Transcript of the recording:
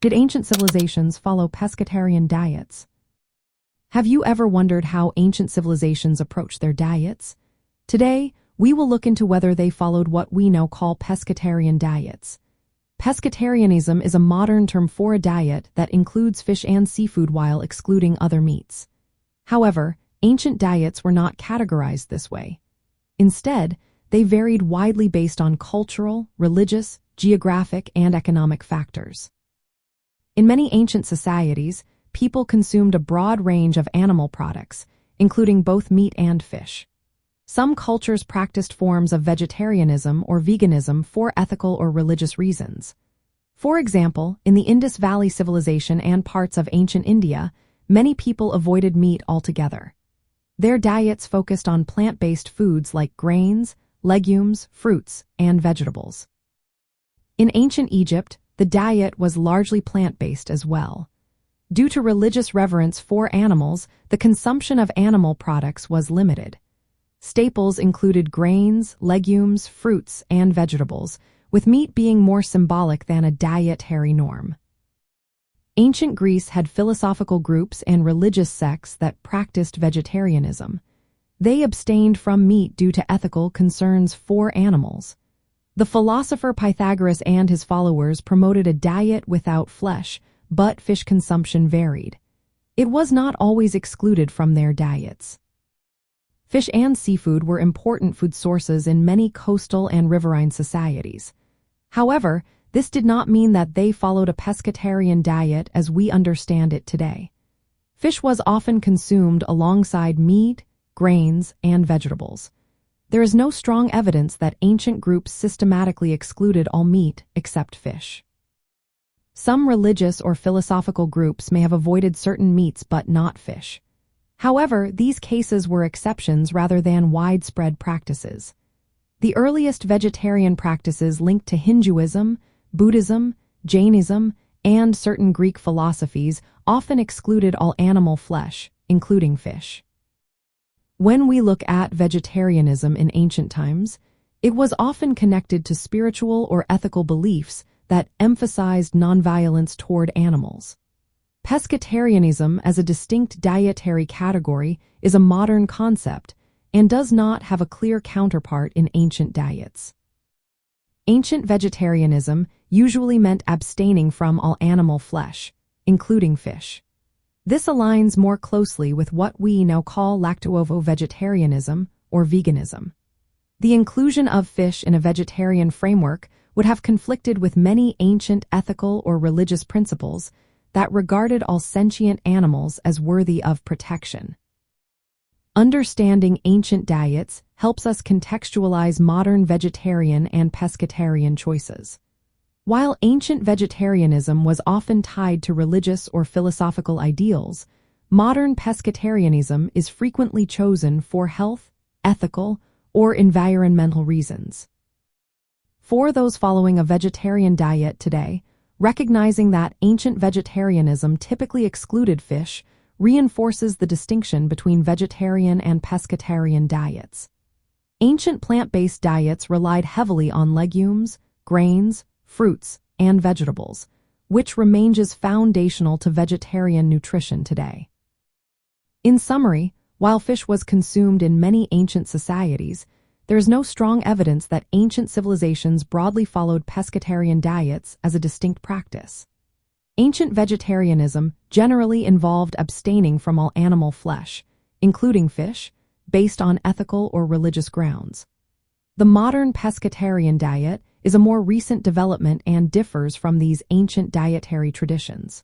Did ancient civilizations follow pescatarian diets? Have you ever wondered how ancient civilizations approached their diets? Today, we will look into whether they followed what we now call pescatarian diets. Pescatarianism is a modern term for a diet that includes fish and seafood while excluding other meats. However, ancient diets were not categorized this way. Instead, they varied widely based on cultural, religious, geographic, and economic factors. In many ancient societies, people consumed a broad range of animal products, including both meat and fish. Some cultures practiced forms of vegetarianism or veganism for ethical or religious reasons. For example, in the Indus Valley Civilization and parts of ancient India, many people avoided meat altogether. Their diets focused on plant-based foods like grains, legumes, fruits, and vegetables. In ancient Egypt, the diet was largely plant-based as well. Due to religious reverence for animals, the consumption of animal products was limited. Staples included grains, legumes, fruits, and vegetables, with meat being more symbolic than a dietary norm. Ancient Greece had philosophical groups and religious sects that practiced vegetarianism. They abstained from meat due to ethical concerns for animals. The philosopher Pythagoras and his followers promoted a diet without flesh, but fish consumption varied. It was not always excluded from their diets. Fish and seafood were important food sources in many coastal and riverine societies. However, this did not mean that they followed a pescatarian diet as we understand it today. Fish was often consumed alongside meat, grains, and vegetables. There is no strong evidence that ancient groups systematically excluded all meat except fish. Some religious or philosophical groups may have avoided certain meats but not fish. However, these cases were exceptions rather than widespread practices. The earliest vegetarian practices linked to Hinduism, Buddhism, Jainism, and certain Greek philosophies often excluded all animal flesh, including fish. When we look at vegetarianism in ancient times, it was often connected to spiritual or ethical beliefs that emphasized nonviolence toward animals. Pescatarianism as a distinct dietary category is a modern concept and does not have a clear counterpart in ancient diets. Ancient vegetarianism usually meant abstaining from all animal flesh, including fish. This aligns more closely with what we now call lacto-ovo-vegetarianism or veganism. The inclusion of fish in a vegetarian framework would have conflicted with many ancient ethical or religious principles that regarded all sentient animals as worthy of protection. Understanding ancient diets helps us contextualize modern vegetarian and pescatarian choices. While ancient vegetarianism was often tied to religious or philosophical ideals, modern pescatarianism is frequently chosen for health, ethical, or environmental reasons. For those following a vegetarian diet today, recognizing that ancient vegetarianism typically excluded fish reinforces the distinction between vegetarian and pescatarian diets. Ancient plant-based diets relied heavily on legumes, grains, fruits, and vegetables, which remains foundational to vegetarian nutrition today. In summary, while fish was consumed in many ancient societies, there is no strong evidence that ancient civilizations broadly followed pescatarian diets as a distinct practice. Ancient vegetarianism generally involved abstaining from all animal flesh, including fish, based on ethical or religious grounds. The modern pescatarian diet is a more recent development and differs from these ancient dietary traditions.